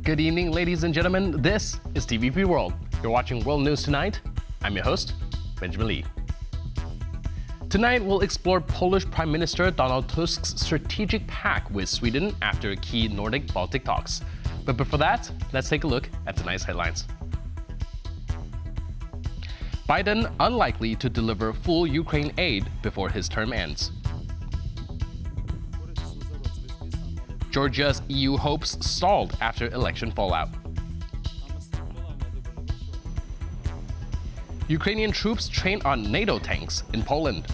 Good evening, ladies and gentlemen. This is TVP World. You're watching World News Tonight. I'm your host, Benjamin Lee. Tonight, we'll explore Polish Prime Minister Donald Tusk's strategic pact with Sweden after key Nordic-Baltic talks. But before that, let's take a look at tonight's headlines. Biden unlikely to deliver full Ukraine aid before his term ends. Georgia's EU hopes stalled after election fallout. Ukrainian troops train on NATO tanks in Poland.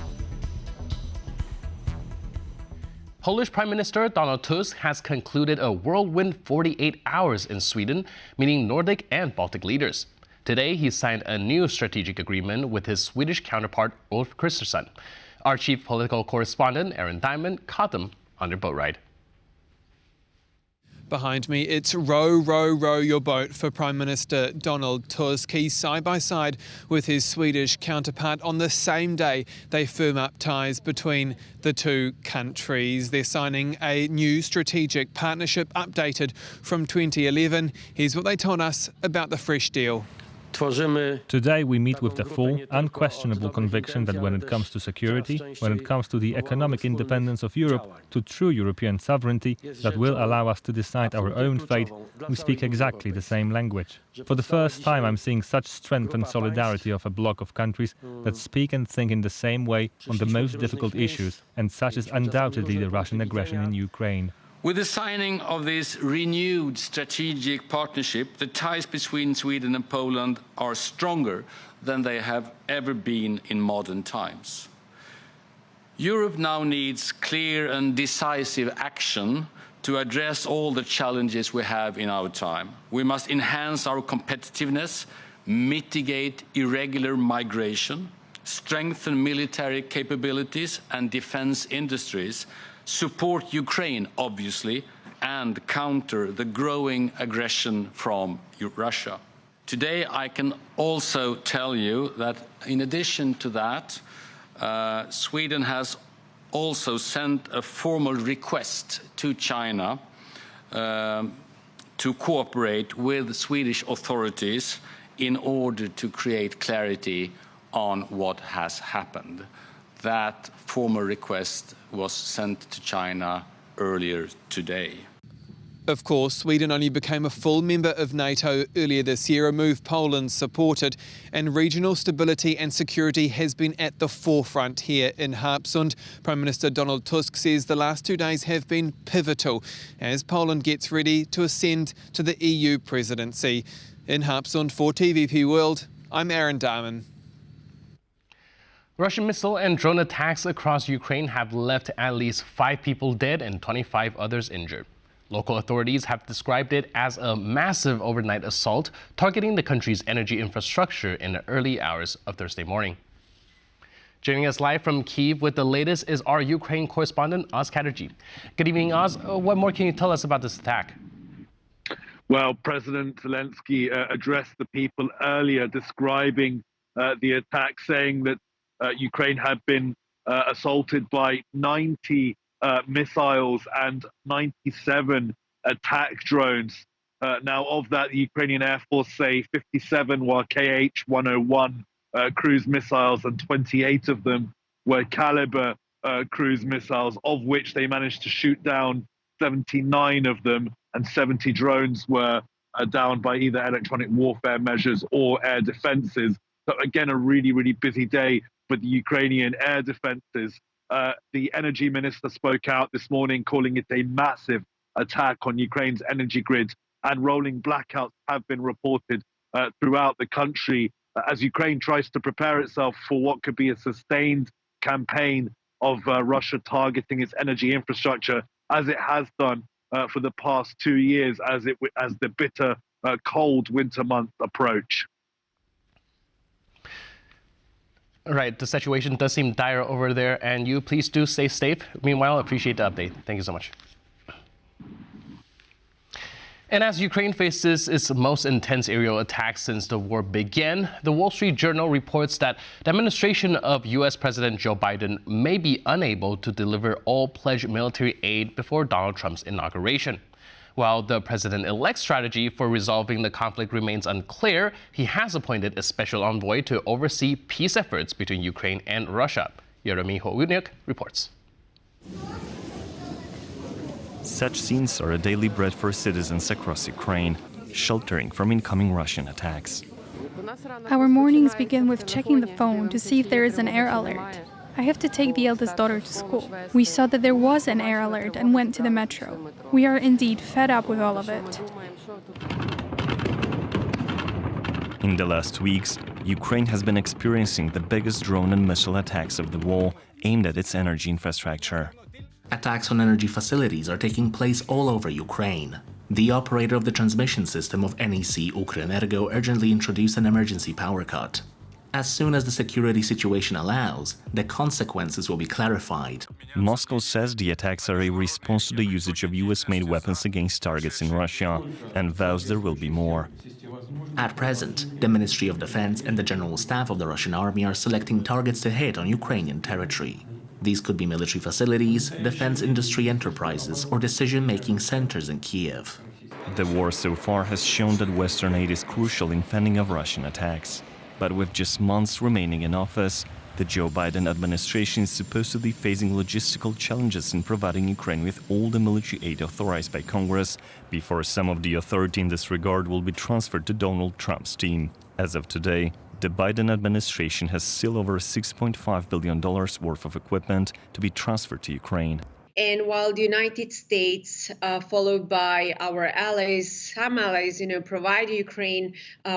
Polish Prime Minister Donald Tusk has concluded a whirlwind 48 hours in Sweden, meeting Nordic and Baltic leaders. Today, he signed a new strategic agreement with his Swedish counterpart, Ulf Kristersson. Our chief political correspondent, Aaron Diamond, caught them on their boat ride. Behind me, it's row, row, row your boat for Prime Minister Donald Tusk. He's side by side with his Swedish counterpart. On the same day, they firm up ties between the two countries. They're signing a new strategic partnership updated from 2011. Here's what they told us about the fresh deal. Today we meet with the full, unquestionable conviction that when it comes to security, when it comes to the economic independence of Europe, to true European sovereignty that will allow us to decide our own fate, we speak exactly the same language. For the first time I'm seeing such strength and solidarity of a bloc of countries that speak and think in the same way on the most difficult issues, and such is undoubtedly the Russian aggression in Ukraine. With the signing of this renewed strategic partnership, the ties between Sweden and Poland are stronger than they have ever been in modern times. Europe now needs clear and decisive action to address all the challenges we have in our time. We must enhance our competitiveness, mitigate irregular migration, strengthen military capabilities and defense industries, support Ukraine, obviously, and counter the growing aggression from Russia. Today, I can also tell you that in addition to that, Sweden has also sent a formal request to China to cooperate with Swedish authorities in order to create clarity on what has happened. That formal request was sent to China earlier today. Of course, Sweden only became a full member of NATO earlier this year, a move Poland supported, and regional stability and security has been at the forefront here in Harpsund. Prime Minister Donald Tusk says the last 2 days have been pivotal as Poland gets ready to ascend to the EU presidency. In Harpsund for TVP World, I'm Aaron Diamond. Russian missile and drone attacks across Ukraine have left at least 5 people dead and 25 others injured. Local authorities have described it as a massive overnight assault targeting the country's energy infrastructure in the early hours of Thursday morning. Joining us live from Kyiv with the latest is our Ukraine correspondent, Oz Chatterjee. Good evening, Oz. What more can you tell us about this attack? Well, President Zelensky addressed the people earlier describing the attack, saying that Ukraine had been assaulted by 90 missiles and 97 attack drones. Now, of that, the Ukrainian Air Force say 57 were Kh-101 cruise missiles and 28 of them were Caliber cruise missiles, of which they managed to shoot down 79 of them, and 70 drones were down by either electronic warfare measures or air defenses. So again, a really, really busy day for the Ukrainian air defenses. The energy minister spoke out this morning, calling it a massive attack on Ukraine's energy grid, and rolling blackouts have been reported throughout the country as Ukraine tries to prepare itself for what could be a sustained campaign of Russia targeting its energy infrastructure, as it has done for the past 2 years as the bitter, cold winter months approach. Right, the situation does seem dire over there, and you please do stay safe. Meanwhile, appreciate the update. Thank you so much. And as Ukraine faces its most intense aerial attacks since the war began, the Wall Street Journal reports that the administration of U.S. President Joe Biden may be unable to deliver all pledged military aid before Donald Trump's inauguration. While the president-elect's strategy for resolving the conflict remains unclear, he has appointed a special envoy to oversee peace efforts between Ukraine and Russia. Yeremy Houniuk reports. Such scenes are a daily bread for citizens across Ukraine, sheltering from incoming Russian attacks. Our mornings begin with checking the phone to see if there is an air alert. I have to take the eldest daughter to school. We saw that there was an air alert and went to the metro. We are indeed fed up with all of it. In the last weeks, Ukraine has been experiencing the biggest drone and missile attacks of the war aimed at its energy infrastructure. Attacks on energy facilities are taking place all over Ukraine. The operator of the transmission system of NEC Ukrenergo urgently introduced an emergency power cut. As soon as the security situation allows, the consequences will be clarified. Moscow says the attacks are a response to the usage of US-made weapons against targets in Russia and vows there will be more. At present, the Ministry of Defense and the General Staff of the Russian Army are selecting targets to hit on Ukrainian territory. These could be military facilities, defense industry enterprises, or decision-making centers in Kiev. The war so far has shown that Western aid is crucial in fending off Russian attacks. But with just months remaining in office, the Joe Biden administration is supposedly facing logistical challenges in providing Ukraine with all the military aid authorized by Congress before some of the authority in this regard will be transferred to Donald Trump's team. As of today, the Biden administration has still over $6.5 billion worth of equipment to be transferred to Ukraine. And while the United States, followed by our allies, some allies, provide Ukraine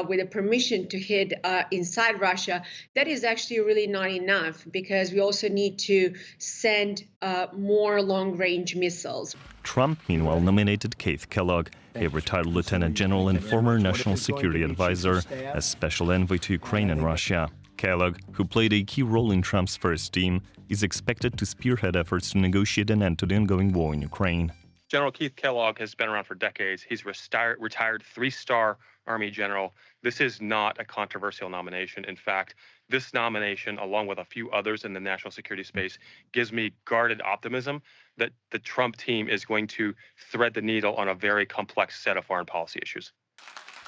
with a permission to hit inside Russia, that is actually really not enough because we also need to send more long-range missiles. Trump, meanwhile, nominated Keith Kellogg, a retired lieutenant general and former national security advisor, as special envoy to Ukraine and Russia. Kellogg, who played a key role in Trump's first team, is expected to spearhead efforts to negotiate an end to the ongoing war in Ukraine. General Keith Kellogg has been around for decades. He's retired three-star Army general. This is not a controversial nomination. In fact, this nomination, along with a few others in the national security space, gives me guarded optimism that the Trump team is going to thread the needle on a very complex set of foreign policy issues.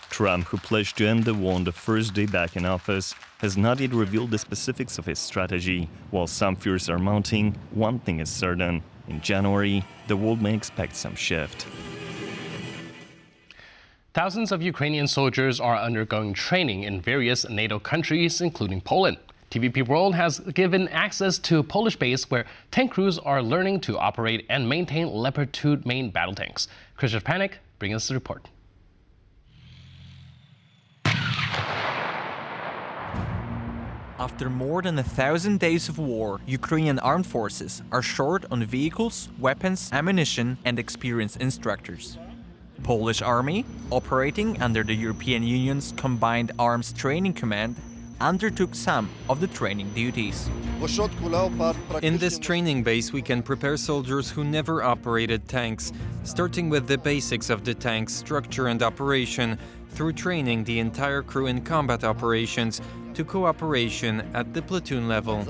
Trump, who pledged to end the war on the first day back in office, has not yet revealed the specifics of his strategy. While some fears are mounting, one thing is certain. In January, the world may expect some shift. Thousands of Ukrainian soldiers are undergoing training in various NATO countries, including Poland. TVP World has given access to a Polish base where tank crews are learning to operate and maintain Leopard 2 main battle tanks. Kristersson brings us the report. After more than 1,000 days of war, Ukrainian armed forces are short on vehicles, weapons, ammunition, and experienced instructors. Polish Army, operating under the European Union's Combined Arms Training Command, undertook some of the training duties. In this training base, we can prepare soldiers who never operated tanks, starting with the basics of the tank's structure and operation, through training the entire crew in combat operations to cooperation at the platoon level.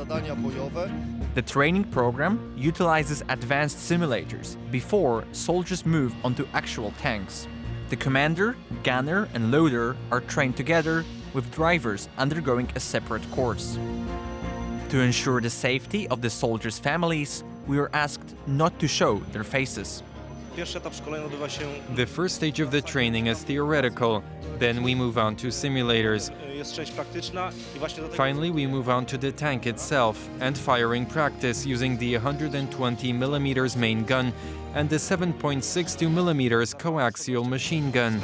The training program utilizes advanced simulators before soldiers move onto actual tanks. The commander, gunner, and loader are trained together, with drivers undergoing a separate course. To ensure the safety of the soldiers' families, we were asked not to show their faces. The first stage of the training is theoretical, then we move on to simulators. Finally, we move on to the tank itself and firing practice using the 120mm main gun and the 7.62mm coaxial machine gun.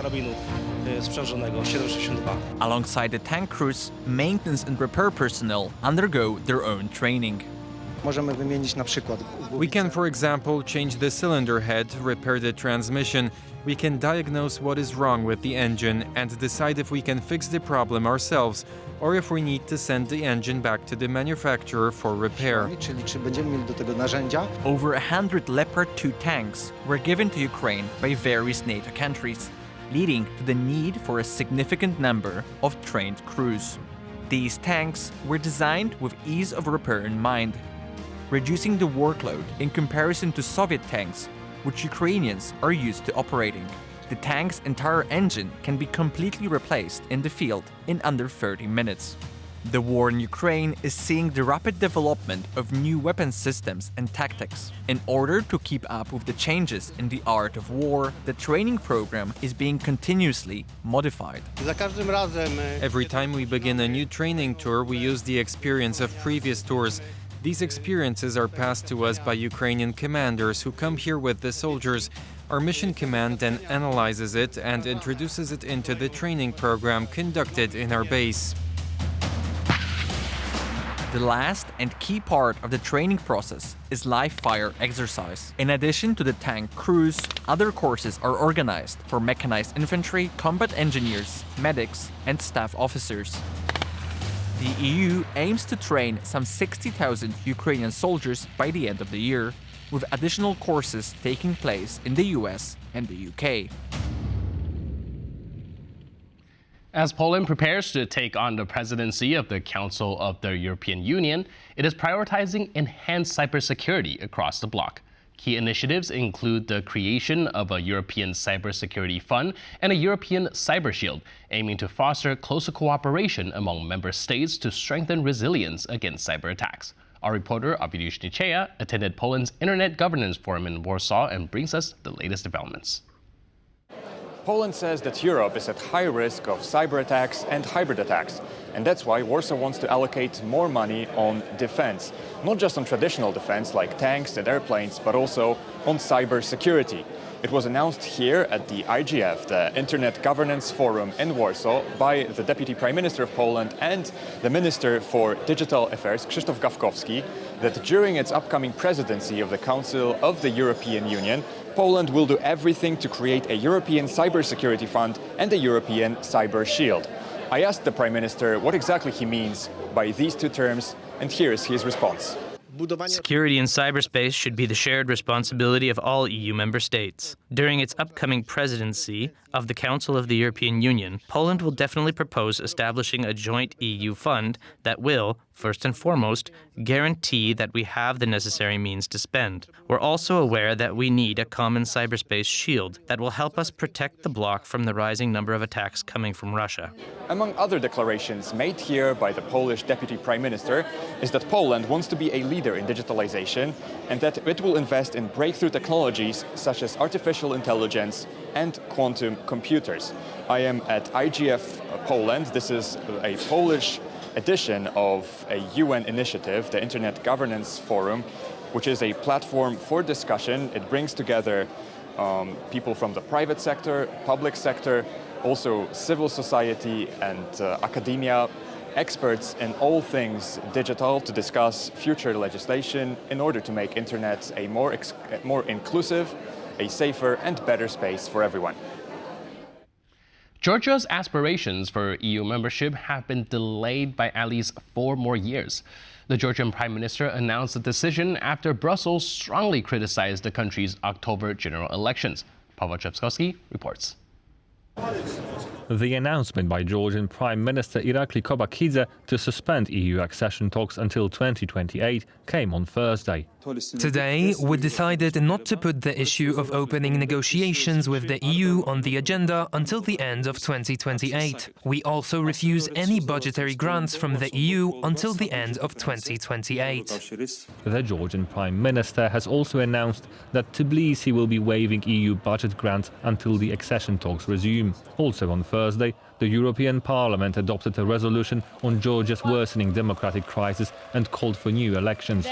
Alongside the tank crews, maintenance and repair personnel undergo their own training. We can, for example, change the cylinder head, repair the transmission. We can diagnose what is wrong with the engine and decide if we can fix the problem ourselves or if we need to send the engine back to the manufacturer for repair. Over 100 Leopard 2 tanks were given to Ukraine by various NATO countries, leading to the need for a significant number of trained crews. These tanks were designed with ease of repair in mind. Reducing the workload in comparison to Soviet tanks which Ukrainians are used to operating. The tank's entire engine can be completely replaced in the field in under 30 minutes. The war in Ukraine is seeing the rapid development of new weapon systems and tactics. In order to keep up with the changes in the art of war, the training program is being continuously modified. Every time we begin a new training tour, we use the experience of previous tours. These experiences are passed to us by Ukrainian commanders who come here with the soldiers. Our mission command then analyzes it and introduces it into the training program conducted in our base. The last and key part of the training process is live fire exercise. In addition to the tank crews, other courses are organized for mechanized infantry, combat engineers, medics, and staff officers. The EU aims to train some 60,000 Ukrainian soldiers by the end of the year, with additional courses taking place in the US and the UK. As Poland prepares to take on the presidency of the Council of the European Union, it is prioritizing enhanced cybersecurity across the bloc. Key initiatives include the creation of a European cybersecurity fund and a European cyber shield, aiming to foster closer cooperation among member states to strengthen resilience against cyber attacks. Our reporter, Avidush Nicheya, attended Poland's Internet Governance Forum in Warsaw and brings us the latest developments. Poland says that Europe is at high risk of cyber attacks and hybrid attacks, and that's why Warsaw wants to allocate more money on defense. Not just on traditional defense like tanks and airplanes, but also on cyber security. It was announced here at the IGF, the Internet Governance Forum in Warsaw, by the Deputy Prime Minister of Poland and the Minister for Digital Affairs, Krzysztof Gawkowski, that during its upcoming presidency of the Council of the European Union, Poland will do everything to create a European cybersecurity fund and a European cyber shield. I asked the Prime Minister what exactly he means by these two terms, and here's his response. Security in cyberspace should be the shared responsibility of all EU member states. During its upcoming presidency of the Council of the European Union, Poland will definitely propose establishing a joint EU fund that will, first and foremost, guarantee that we have the necessary means to spend. We're also aware that we need a common cyberspace shield that will help us protect the bloc from the rising number of attacks coming from Russia. Among other declarations made here by the Polish Deputy Prime Minister is that Poland wants to be a leader in digitalization and that it will invest in breakthrough technologies such as artificial intelligence and quantum computers. I am at IGF Poland. This is a Polish edition of a UN initiative, the Internet Governance Forum, which is a platform for discussion. It brings together people from the private sector, public sector, also civil society and academia, experts in all things digital to discuss future legislation in order to make internet a more inclusive, a safer and better space for everyone. Georgia's aspirations for EU membership have been delayed by at least 4 more years. The Georgian Prime Minister announced the decision after Brussels strongly criticized the country's October general elections. Paweł Czewskowski reports. The announcement by Georgian Prime Minister Irakli Kobakidze to suspend EU accession talks until 2028 came on Thursday. Today, we decided not to put the issue of opening negotiations with the EU on the agenda until the end of 2028. We also refuse any budgetary grants from the EU until the end of 2028. The Georgian Prime Minister has also announced that Tbilisi will be waiving EU budget grants until the accession talks resume. Also on Thursday, the European Parliament adopted a resolution on Georgia's worsening democratic crisis and called for new elections.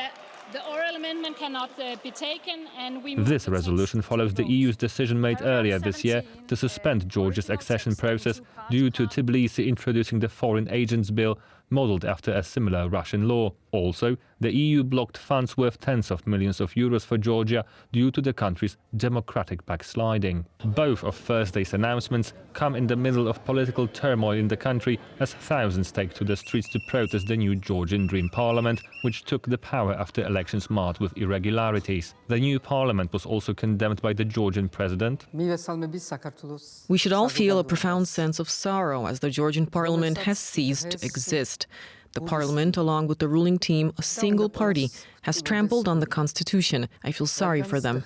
The oral amendment cannot be taken, and This resolution follows the EU's decision made earlier this year to suspend Georgia's accession process due to Tbilisi introducing the Foreign Agents Bill, modelled after a similar Russian law. Also, the EU blocked funds worth tens of millions of euros for Georgia due to the country's democratic backsliding. Both of Thursday's announcements come in the middle of political turmoil in the country as thousands take to the streets to protest the new Georgian Dream Parliament, which took the power after elections marred with irregularities. The new parliament was also condemned by the Georgian president. We should all feel a profound sense of sorrow as the Georgian parliament has ceased to exist. The parliament, along with the ruling team, a single party, has trampled on the constitution. I feel sorry for them.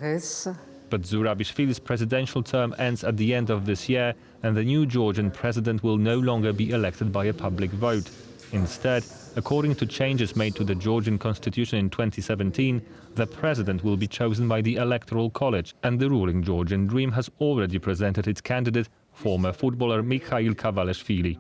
But Zurabishvili's presidential term ends at the end of this year, and the new Georgian president will no longer be elected by a public vote. Instead, according to changes made to the Georgian constitution in 2017, the president will be chosen by the Electoral College, and the ruling Georgian Dream has already presented its candidate, former footballer Mikhail Kavalashvili.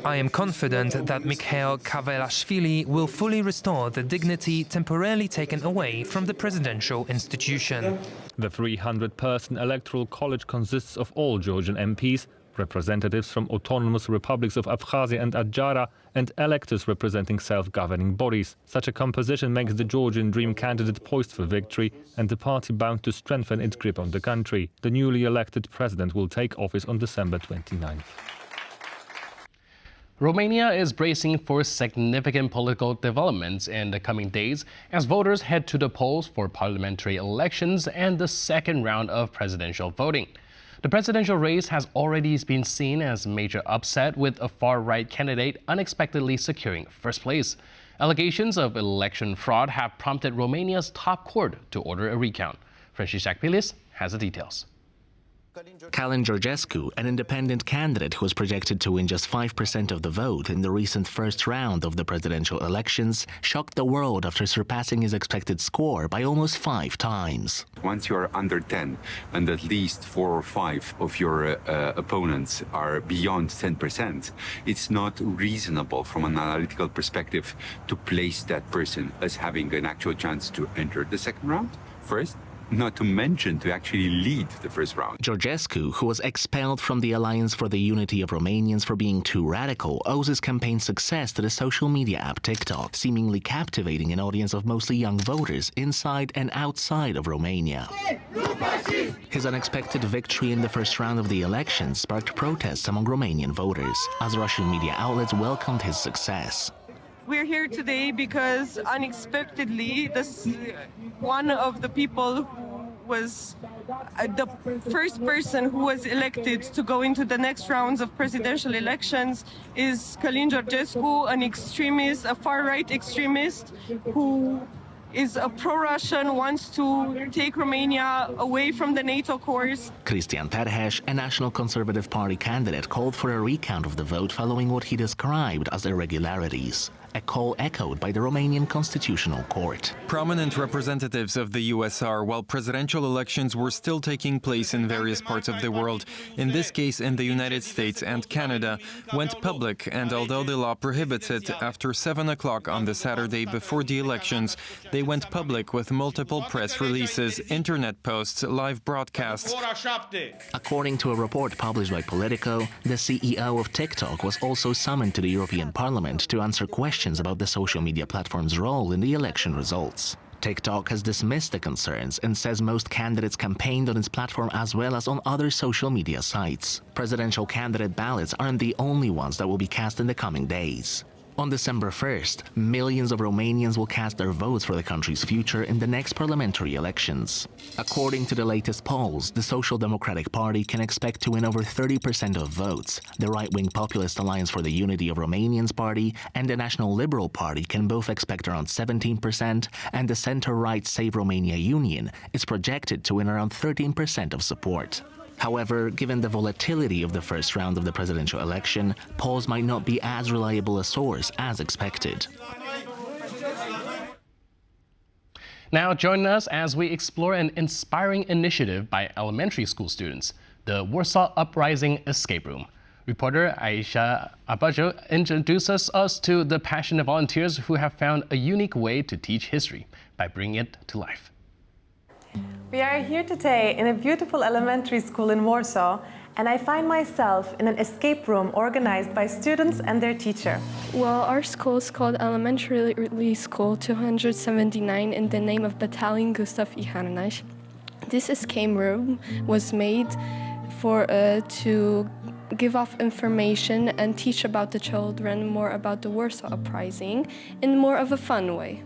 I am confident that Mikhail Kavalashvili will fully restore the dignity temporarily taken away from the presidential institution. The 300-person Electoral College consists of all Georgian MPs, representatives from autonomous republics of Abkhazia and Adjara, and electors representing self-governing bodies. Such a composition makes the Georgian Dream candidate poised for victory and the party bound to strengthen its grip on the country. The newly elected president will take office on December 29th. Romania is bracing for significant political developments in the coming days as voters head to the polls for parliamentary elections and the second round of presidential voting. The presidential race has already been seen as a major upset, with a far-right candidate unexpectedly securing first place. Allegations of election fraud have prompted Romania's top court to order a recount. Francisca Pilis has the details. Calin Georgescu, an independent candidate who was projected to win just 5% of the vote in the recent first round of the presidential elections, shocked the world after surpassing his expected score by almost 5 times. Once you are under 10 and at least 4 or 5 of your opponents are beyond 10%, it's not reasonable from an analytical perspective to place that person as having an actual chance to enter the second round first. Not to mention to actually lead the first round. Georgescu, who was expelled from the Alliance for the Unity of Romanians for being too radical, owes his campaign success to the social media app TikTok, seemingly captivating an audience of mostly young voters inside and outside of Romania. His unexpected victory in the first round of the election sparked protests among Romanian voters, as Russian media outlets welcomed his success. We're here today because unexpectedly, one of the people who was the first person who was elected to go into the next rounds of presidential elections is Calin Georgescu, an extremist, a far-right extremist who is a pro-Russian, wants to take Romania away from the NATO course. Cristian Terhes, a National Conservative Party candidate, called for a recount of the vote following what he described as irregularities. A call echoed by the Romanian Constitutional Court. Prominent representatives of the USR, while presidential elections were still taking place in various parts of the world, in this case in the United States and Canada, went public, and although the law prohibits it, after 7 o'clock on the Saturday before the elections, they went public with multiple press releases, internet posts, live broadcasts. According to a report published by Politico, the CEO of TikTok was also summoned to the European Parliament to answer questions about the social media platform's role in the election results. TikTok has dismissed the concerns and says most candidates campaigned on its platform as well as on other social media sites. Presidential candidate ballots aren't the only ones that will be cast in the coming days. On December 1st, millions of Romanians will cast their votes for the country's future in the next parliamentary elections. According to the latest polls, the Social Democratic Party can expect to win over 30% of votes. The right-wing Populist Alliance for the Unity of Romanians Party and the National Liberal Party can both expect around 17%, and the center-right Save Romania Union is projected to win around 13% of support. However, given the volatility of the first round of the presidential election, polls might not be as reliable a source as expected. Now join us as we explore an inspiring initiative by elementary school students, the Warsaw Uprising Escape Room. Reporter Aisha Abajo introduces us to the passionate volunteers who have found a unique way to teach history by bringing it to life. We are here today in a beautiful elementary school in Warsaw, and I find myself in an escape room organized by students and their teacher. Well, our school is called Elementary School 279 in the name of Battalion Gustav I Harnaś. This escape room was made to give off information and teach about the children more about the Warsaw Uprising in more of a fun way.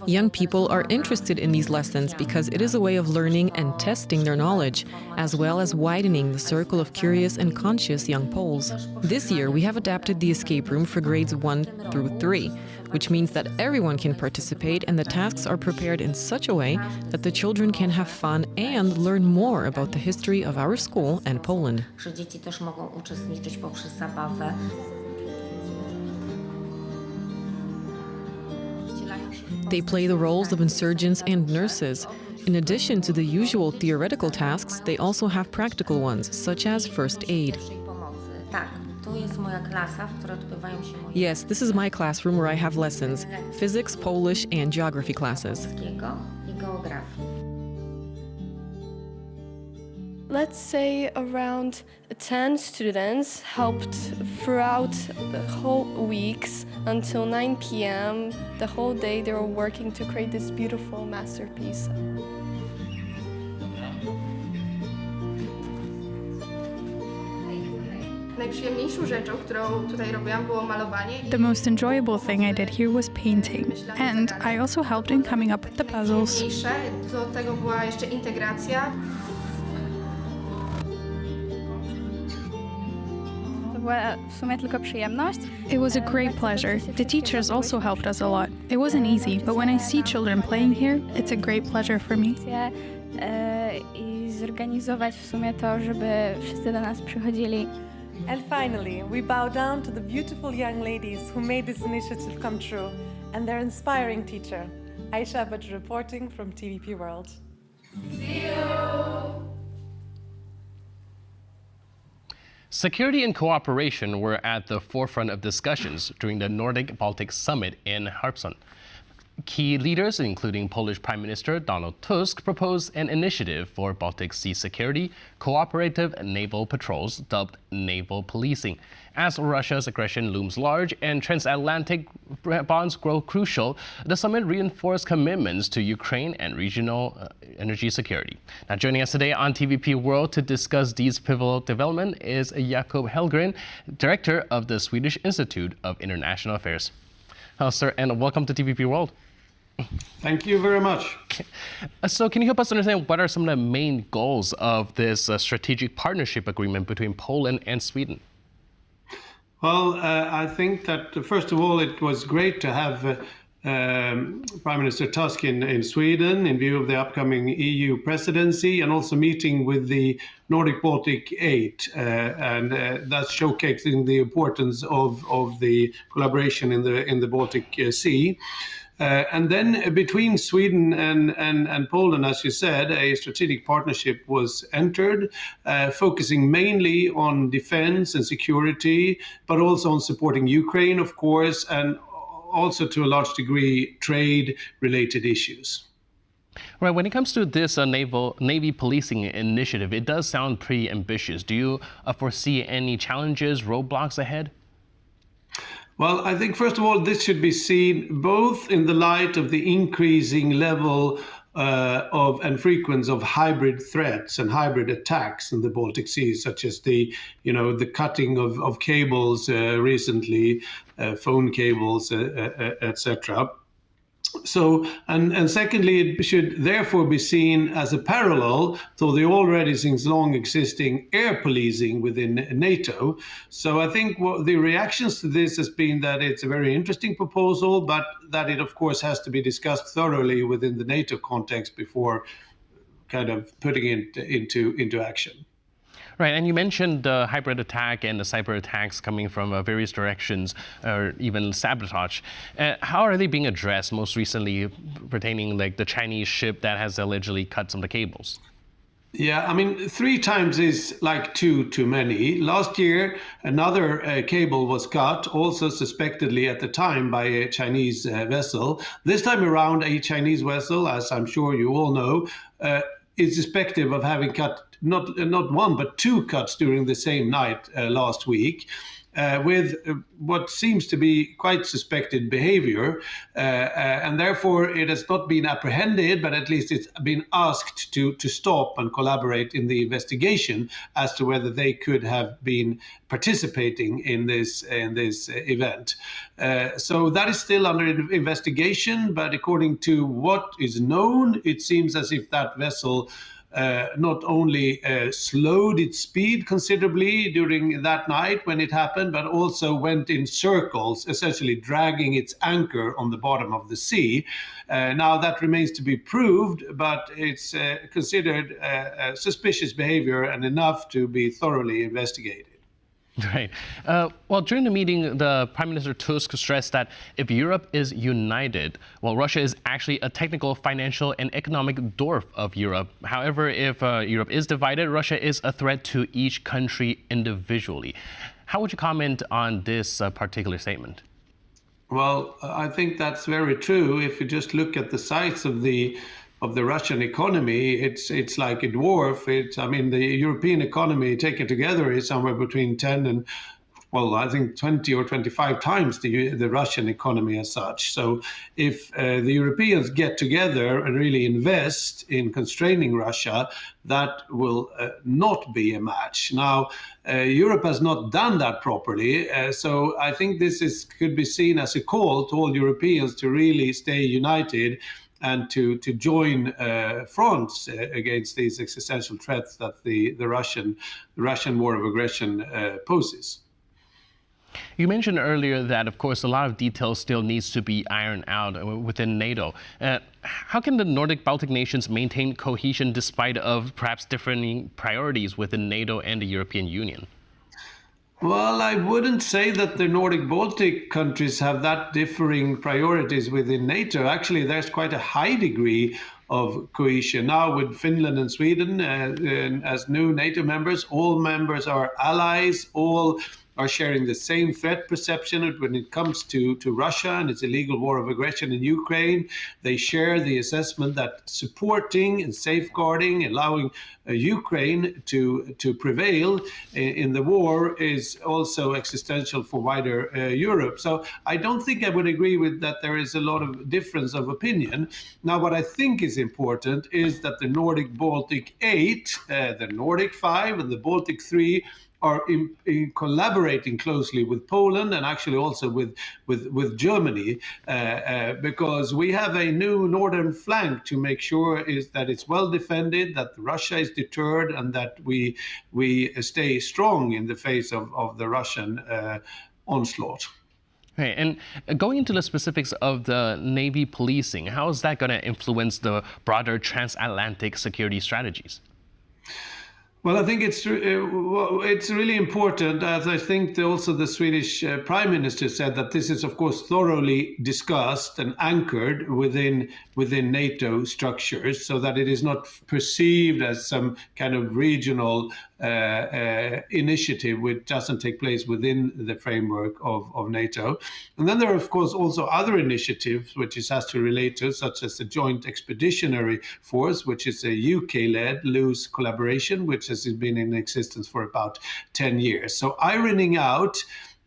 Young people are interested in these lessons because it is a way of learning and testing their knowledge, as well as widening the circle of curious and conscious young Poles. This year, we have adapted the escape room for grades 1 through 3. which means that everyone can participate and the tasks are prepared in such a way that the children can have fun and learn more about the history of our school and Poland. Że dzieci też mogą uczestniczyć poprzez zabawę. They play the roles of insurgents and nurses. In addition to the usual theoretical tasks, they also have practical ones, such as first aid. Yes, this is my classroom where I have lessons, physics, Polish, and geography classes. Let's say around 10 students helped throughout the whole weeks until 9 p.m. The whole day they were working to create this beautiful masterpiece. The most enjoyable thing I did here was painting, and I also helped in coming up with the puzzles. It was a great pleasure. The teachers also helped us a lot. It wasn't easy, but when I see children playing here, it's a great pleasure for me. And finally, we bow down to the beautiful young ladies who made this initiative come true and their inspiring teacher. Aisha Badr reporting from TVP World. See you. Security and cooperation were at the forefront of discussions during the Nordic Baltic summit in Harpsund. Key leaders, including Polish Prime Minister Donald Tusk, proposed an initiative for Baltic Sea security, cooperative naval patrols dubbed naval policing. As Russia's aggression looms large and transatlantic bonds grow crucial, the summit reinforced commitments to Ukraine and regional energy security. Now, joining us today on TVP World to discuss these pivotal developments is Jakob Hellgren, Director of the Swedish Institute of International Affairs. Hello, sir, and welcome to TVP World. Thank you very much. So can you help us understand what are some of the main goals of this strategic partnership agreement between Poland and Sweden? Well, I think that, first of all, it was great to have Prime Minister Tusk in Sweden in view of the upcoming EU presidency, and also meeting with the Nordic Baltic 8, and that's showcasing the importance of the collaboration in the Baltic Sea. And then between Sweden and Poland, as you said, a strategic partnership was entered, focusing mainly on defense and security, but also on supporting Ukraine, of course, and also to a large degree trade-related issues. Right, when it comes to this Navy policing initiative, it does sound pretty ambitious. Do you foresee any challenges, roadblocks ahead? Well, I think, first of all, this should be seen both in the light of the increasing level and frequency of hybrid threats and hybrid attacks in the Baltic Sea, such as the cutting of cables recently, phone cables, etc. So, and secondly, it should therefore be seen as a parallel to the already since long existing air policing within NATO. So I think the reactions to this has been that it's a very interesting proposal, but that it of course has to be discussed thoroughly within the NATO context before kind of putting it into action. Right, and you mentioned the hybrid attack and the cyber attacks coming from various directions, or even sabotage. How are they being addressed, most recently pertaining like the Chinese ship that has allegedly cut some of the cables? Yeah, I mean, 3 times is like too many. Last year, another cable was cut, also suspectedly at the time by a Chinese vessel. This time around, a Chinese vessel, as I'm sure you all know, is suspected of having cut not one, but 2 cuts during the same night last week, with what seems to be quite suspected behavior. And therefore, it has not been apprehended, but at least it's been asked to stop and collaborate in the investigation as to whether they could have been participating in this event. So that is still under investigation, but according to what is known, it seems as if that vessel not only slowed its speed considerably during that night when it happened, but also went in circles, essentially dragging its anchor on the bottom of the sea. Now that remains to be proved, but it's considered suspicious behavior and enough to be thoroughly investigated. Right. Well, during the meeting, the Prime Minister Tusk stressed that if Europe is united, well, Russia is actually a technical, financial, and economic dwarf of Europe. However, if Europe is divided, Russia is a threat to each country individually. How would you comment on this particular statement? Well, I think that's very true. If you just look at the size of the Russian economy, it's like a dwarf. The European economy taken together is somewhere between 10 and, well, I think 20 or 25 times the Russian economy as such. So if the Europeans get together and really invest in constraining Russia, that will not be a match. Now, Europe has not done that properly. So I think this could be seen as a call to all Europeans to really stay united and to join fronts against these existential threats that the Russian war of aggression poses. You mentioned earlier that, of course, a lot of details still needs to be ironed out within NATO. How can the Nordic Baltic nations maintain cohesion despite of perhaps differing priorities within NATO and the European Union? Well, I wouldn't say that the Nordic Baltic countries have that differing priorities within NATO. Actually, there's quite a high degree of cohesion. Now with Finland and Sweden as new NATO members, all members are allies, all are sharing the same threat perception when it comes to Russia and its illegal war of aggression in Ukraine. They share the assessment that supporting and safeguarding, allowing Ukraine to prevail in the war is also existential for wider Europe. So I don't think I would agree with that there is a lot of difference of opinion. Now, what I think is important is that the Nordic Baltic 8, the Nordic 5 and the Baltic 3 are in collaborating closely with Poland and actually also with Germany, because we have a new northern flank to make sure that it's well defended, that Russia is deterred, and that we stay strong in the face of the Russian onslaught. Okay, and going into the specifics of the Navy policing, how is that going to influence the broader transatlantic security strategies? Well, I think it's really important, as I think also the Swedish Prime Minister said, that this is, of course, thoroughly discussed and anchored within NATO structures, so that it is not perceived as some kind of regional initiative which doesn't take place within the framework of NATO. And then there are, of course, also other initiatives which it has to relate to, such as the Joint Expeditionary Force, which is a UK-led loose collaboration, which has been in existence for about 10 years. So ironing out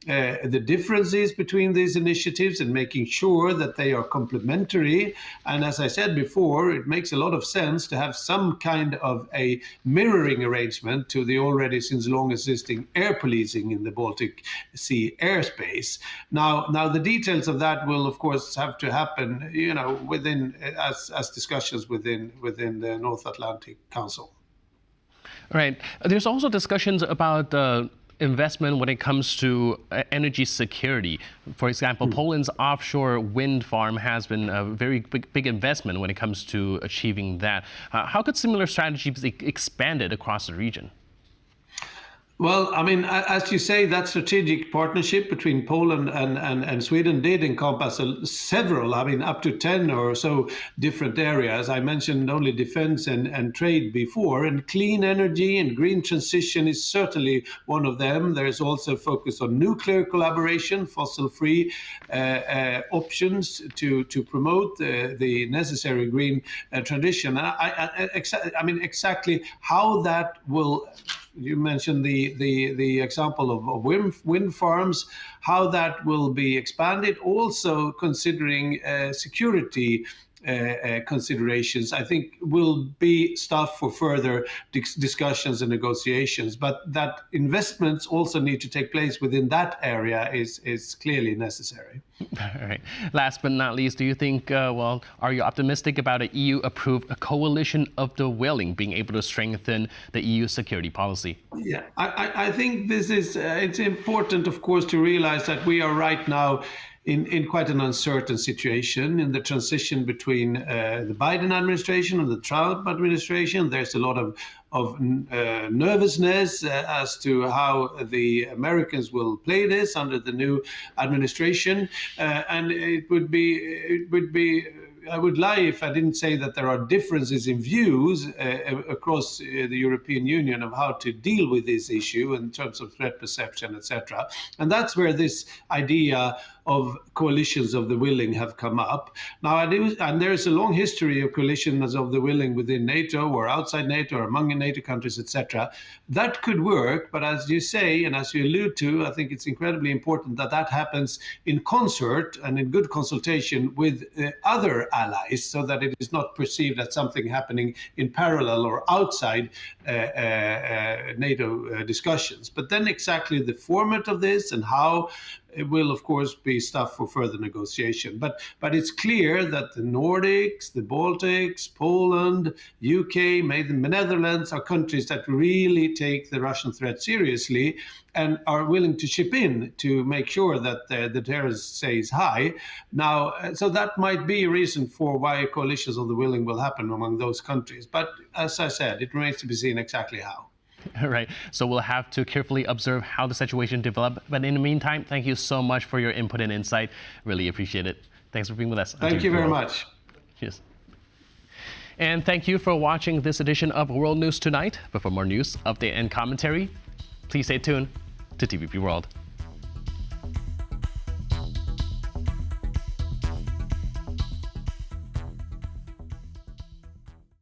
the differences between these initiatives and making sure that they are complementary. And as I said before, it makes a lot of sense to have some kind of a mirroring arrangement to the already since long existing air policing in the Baltic Sea airspace. Now the details of that will, of course, have to happen, within as discussions within the North Atlantic Council. All right. There's also discussions about investment when it comes to energy security. For example, Poland's offshore wind farm has been a very big investment when it comes to achieving that. How could similar strategies be expanded across the region? Well, as you say, that strategic partnership between Poland and Sweden did encompass several, up to 10 or so different areas. I mentioned only defense and trade before, and clean energy and green transition is certainly one of them. There's also focus on nuclear collaboration, fossil-free options to promote the necessary green transition. Exactly how that will. You mentioned the example of wind farms, how that will be expanded, also considering security considerations, I think will be stuff for further discussions and negotiations. But that investments also need to take place within that area is clearly necessary. All right. Last but not least, do you think, are you optimistic about an EU-approved coalition of the willing being able to strengthen the EU security policy? Yeah, I think this is, it's important, of course, to realize that we are right now in quite an uncertain situation in the transition between the Biden administration and the Trump administration. There's a lot of nervousness as to how the Americans will play this under the new administration, and it would be. I would lie if I didn't say that there are differences in views across the European Union of how to deal with this issue in terms of threat perception, etc. And that's where this idea of coalitions of the willing have come up. Now, and there's a long history of coalitions of the willing within NATO or outside NATO or among NATO countries, etc. That could work, but as you say, and as you allude to, I think it's incredibly important that that happens in concert and in good consultation with other allies, so that it is not perceived as something happening in parallel or outside NATO discussions. But then exactly the format of this and how it will, of course, be stuff for further negotiation. But it's clear that the Nordics, the Baltics, Poland, UK, maybe the Netherlands are countries that really take the Russian threat seriously and are willing to chip in to make sure that the terrorists stays high. Now, so that might be a reason for why coalitions of the willing will happen among those countries. But as I said, it remains to be seen exactly how. All right, so we'll have to carefully observe how the situation develops. But in the meantime, thank you so much for your input and insight. Really appreciate it. Thanks for being with us. Thank you very much. Cheers. And thank you for watching this edition of World News Tonight. But for more news, update, and commentary, please stay tuned to TVP World.